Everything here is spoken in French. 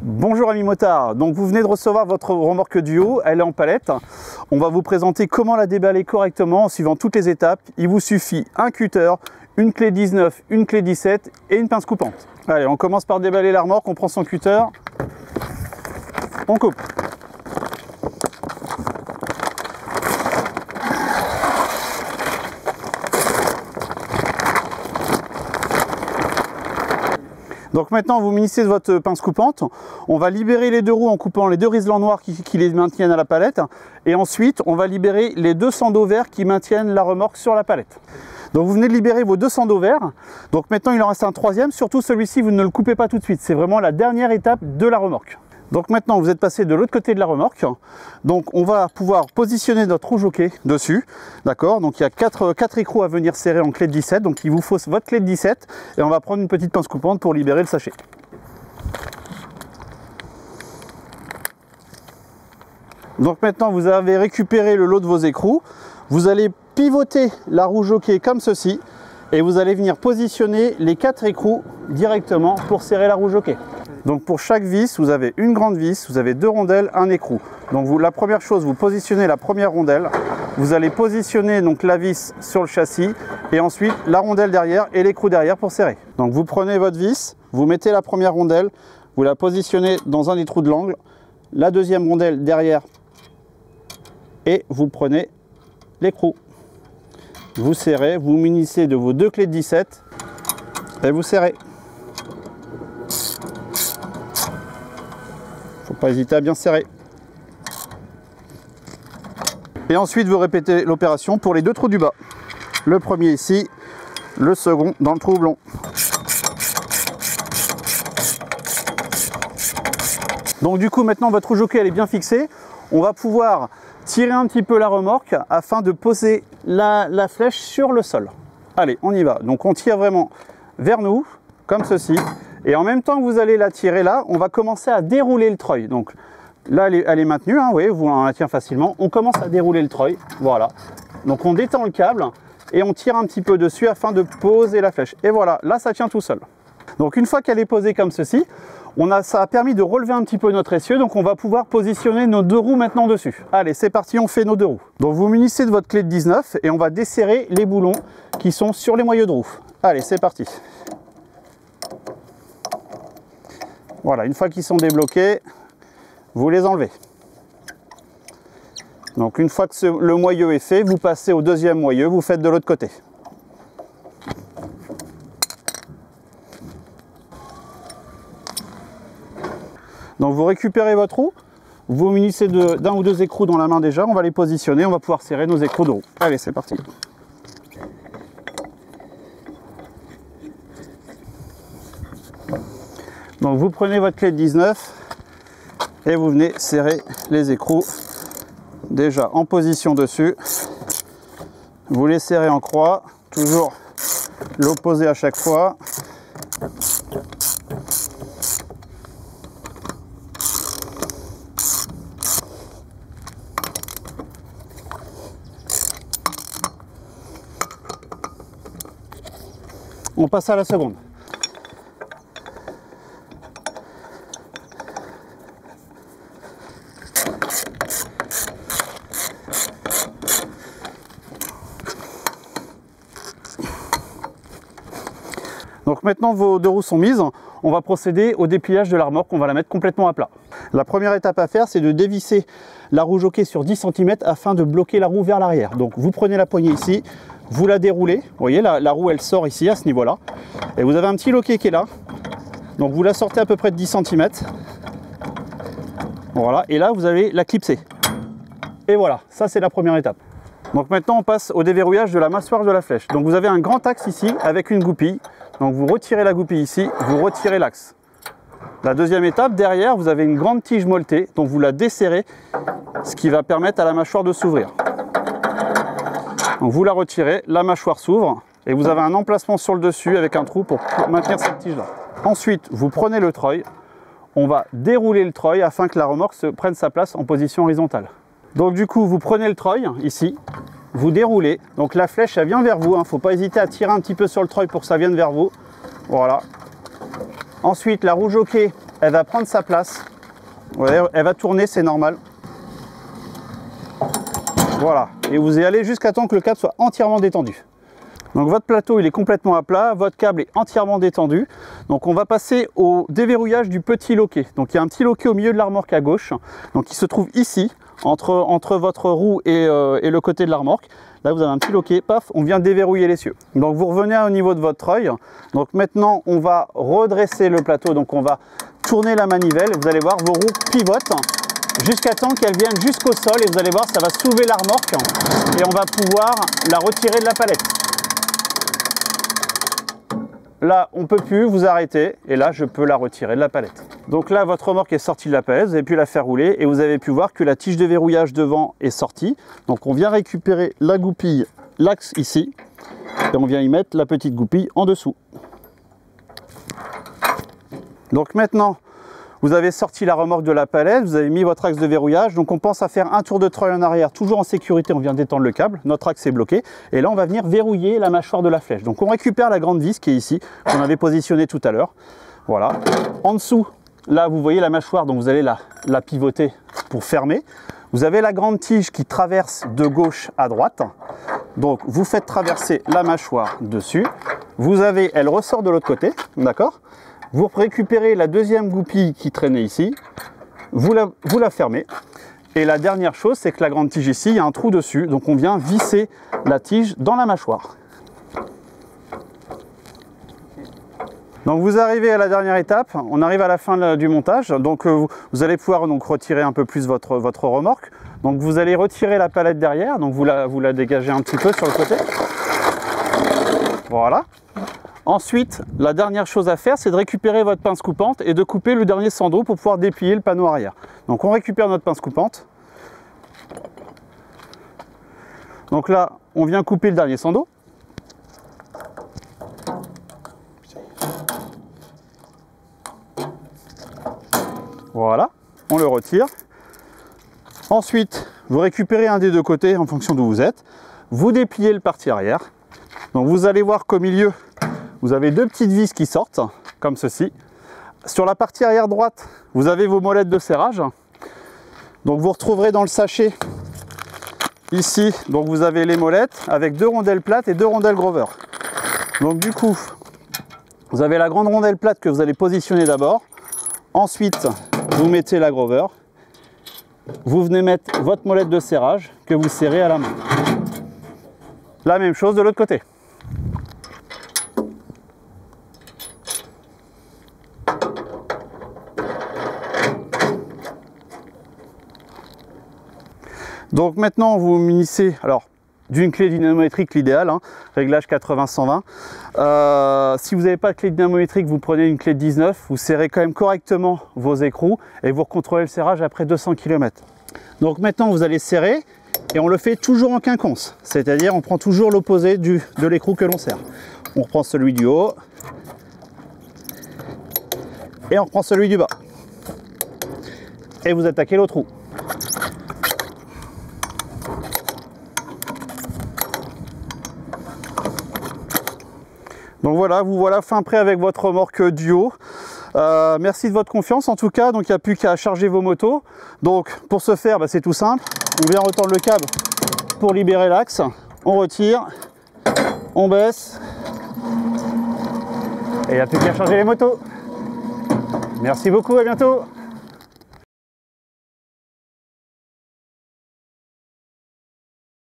Bonjour amis motards, donc vous venez de recevoir votre remorque duo, elle est en palette. On va vous présenter comment la déballer correctement en suivant toutes les étapes. Il vous suffit un cutter, une clé 19, une clé 17 et une pince coupante. Allez, on commence par déballer la remorque, on prend son cutter, on coupe. Donc maintenant vous munissez de votre pince coupante, on va libérer les deux roues en coupant les deux riselants noirs qui les maintiennent à la palette et ensuite on va libérer les deux sandaux verts qui maintiennent la remorque sur la palette. Donc vous venez de libérer vos deux sandaux verts, donc maintenant il en reste un troisième, surtout celui-ci vous ne le coupez pas tout de suite, c'est vraiment la dernière étape de la remorque. Donc maintenant vous êtes passé de l'autre côté de la remorque, donc on va pouvoir positionner notre roue jockey dessus, d'accord. Donc il y a 4 écrous à venir serrer en clé de 17, donc il vous faut votre clé de 17 et on va prendre une petite pince coupante pour libérer le sachet. Donc maintenant vous avez récupéré le lot de vos écrous, vous allez pivoter la roue jockey comme ceci et vous allez venir positionner les 4 écrous directement pour serrer la roue jockey. Donc pour chaque vis, vous avez une grande vis, vous avez deux rondelles, un écrou. Donc la première chose, vous positionnez la première rondelle, vous allez positionner donc la vis sur le châssis et ensuite la rondelle derrière et l'écrou derrière pour serrer. Donc vous prenez votre vis, vous mettez la première rondelle, vous la positionnez dans un des trous de l'angle, la deuxième rondelle derrière et vous prenez l'écrou. Vous serrez, vous munissez de vos deux clés de 17 et vous serrez. Faut pas hésiter à bien serrer. Et ensuite vous répétez l'opération pour les deux trous du bas. Le premier ici, le second dans le trou houblon. Donc du coup maintenant votre roue jockey elle est bien fixée. On va pouvoir tirer un petit peu la remorque afin de poser la flèche sur le sol. Allez, on y va. Donc on tire vraiment vers nous, comme ceci. Et en même temps que vous allez la tirer là, on va commencer à dérouler le treuil. Donc là, elle est maintenue, hein, oui, vous la tient facilement. On commence à dérouler le treuil, voilà. Donc on détend le câble et on tire un petit peu dessus afin de poser la flèche. Et voilà, là ça tient tout seul. Donc une fois qu'elle est posée comme ceci, ça a permis de relever un petit peu notre essieu. Donc on va pouvoir positionner nos deux roues maintenant dessus. Allez, c'est parti, on fait nos deux roues. Donc vous munissez de votre clé de 19 et on va desserrer les boulons qui sont sur les moyeux de roue. Allez, c'est parti. Voilà, une fois qu'ils sont débloqués, vous les enlevez. Donc une fois que le moyeu est fait, vous passez au deuxième moyeu, vous faites de l'autre côté. Donc vous récupérez votre roue, vous munissez d'un ou deux écrous dans la main déjà, on va les positionner, on va pouvoir serrer nos écrous de roue. Allez, c'est parti. Donc vous prenez votre clé de 19 et vous venez serrer les écrous déjà en position dessus. Vous les serrez en croix, toujours l'opposé à chaque fois. On passe à la seconde. Donc maintenant vos deux roues sont mises, on va procéder au dépliage de la remorque, on va la mettre complètement à plat. La première étape à faire, c'est de dévisser la roue jockey sur 10 cm afin de bloquer la roue vers l'arrière. Donc vous prenez la poignée ici, vous la déroulez, vous voyez la roue elle sort ici à ce niveau-là, et vous avez un petit loquet qui est là, donc vous la sortez à peu près de 10 cm, voilà, et là vous allez la clipser. Et voilà, ça c'est la première étape. Donc maintenant on passe au déverrouillage de la mâchoire de la flèche. Donc vous avez un grand axe ici avec une goupille. Donc vous retirez la goupille ici, vous retirez l'axe. La deuxième étape, derrière vous avez une grande tige molletée, donc vous la desserrez, ce qui va permettre à la mâchoire de s'ouvrir. Donc vous la retirez, la mâchoire s'ouvre et vous avez un emplacement sur le dessus avec un trou pour maintenir cette tige là. Ensuite vous prenez le treuil, on va dérouler le treuil afin que la remorque prenne sa place en position horizontale. Donc du coup vous prenez le treuil ici, vous déroulez, donc la flèche elle vient vers vous, hein. Faut pas hésiter à tirer un petit peu sur le treuil pour que ça vienne vers vous, voilà. Ensuite la roue jockey elle va prendre sa place. Vous voyez, elle va tourner, c'est normal. Voilà, et vous y allez jusqu'à temps que le câble soit entièrement détendu. Donc votre plateau il est complètement à plat, votre câble est entièrement détendu. Donc on va passer au déverrouillage du petit loquet. Donc il y a un petit loquet au milieu de la remorque à gauche, donc il se trouve ici, entre votre roue et le côté de la remorque. Là vous avez un petit loquet, paf, on vient déverrouiller l'essieu. Donc vous revenez au niveau de votre treuil. Donc maintenant on va redresser le plateau, donc on va tourner la manivelle. Vous allez voir, vos roues pivotent jusqu'à temps qu'elles viennent jusqu'au sol et vous allez voir, ça va soulever la remorque et on va pouvoir la retirer de la palette. Là, on ne peut plus, vous arrêtez, et là, je peux la retirer de la palette. Donc là, votre remorque est sortie de la palette, vous avez pu la faire rouler, et vous avez pu voir que la tige de verrouillage devant est sortie. Donc on vient récupérer la goupille, l'axe ici, et on vient y mettre la petite goupille en dessous. Donc maintenant, vous avez sorti la remorque de la palette, vous avez mis votre axe de verrouillage, donc on pense à faire un tour de treuil en arrière, toujours en sécurité, on vient détendre le câble, notre axe est bloqué, et là on va venir verrouiller la mâchoire de la flèche. Donc on récupère la grande vis qui est ici, qu'on avait positionnée tout à l'heure, voilà. En dessous, là vous voyez la mâchoire, donc vous allez la pivoter pour fermer. Vous avez la grande tige qui traverse de gauche à droite, donc vous faites traverser la mâchoire dessus, elle ressort de l'autre côté, d'accord ? Vous récupérez la deuxième goupille qui traînait ici, vous la fermez. Et la dernière chose, c'est que la grande tige ici, il y a un trou dessus, donc on vient visser la tige dans la mâchoire. Donc vous arrivez à la dernière étape, on arrive à la fin du montage, donc vous allez pouvoir donc retirer un peu plus votre remorque. Donc vous allez retirer la palette derrière, donc vous la dégagez un petit peu sur le côté. Voilà. Ensuite, la dernière chose à faire, c'est de récupérer votre pince coupante et de couper le dernier sando pour pouvoir déplier le panneau arrière. Donc on récupère notre pince coupante. Donc là, on vient couper le dernier sando. Voilà, on le retire. Ensuite, vous récupérez un des deux côtés en fonction d'où vous êtes. Vous dépliez le parti arrière. Donc vous allez voir qu'au milieu, vous avez deux petites vis qui sortent, comme ceci. Sur la partie arrière droite, vous avez vos molettes de serrage. Donc vous retrouverez dans le sachet, ici, donc vous avez les molettes avec deux rondelles plates et deux rondelles Grover. Donc du coup, vous avez la grande rondelle plate que vous allez positionner d'abord. Ensuite, vous mettez la Grover. Vous venez mettre votre molette de serrage que vous serrez à la main. La même chose de l'autre côté. Donc maintenant vous munissez d'une clé dynamométrique l'idéal, hein, réglage 80-120. Si vous n'avez pas de clé dynamométrique, vous prenez une clé de 19, vous serrez quand même correctement vos écrous et vous contrôlez le serrage après 200 km. Donc maintenant vous allez serrer et on le fait toujours en quinconce, c'est-à-dire on prend toujours l'opposé de l'écrou que l'on serre. On reprend celui du haut et on reprend celui du bas. Et vous attaquez l'autre roue. Donc voilà, vous voilà fin prêt avec votre remorque duo. Merci de votre confiance en tout cas. Donc il n'y a plus qu'à charger vos motos. Donc pour ce faire, c'est tout simple. On vient retordre le câble pour libérer l'axe. On retire, on baisse. Et il n'y a plus qu'à charger les motos. Merci beaucoup, à bientôt.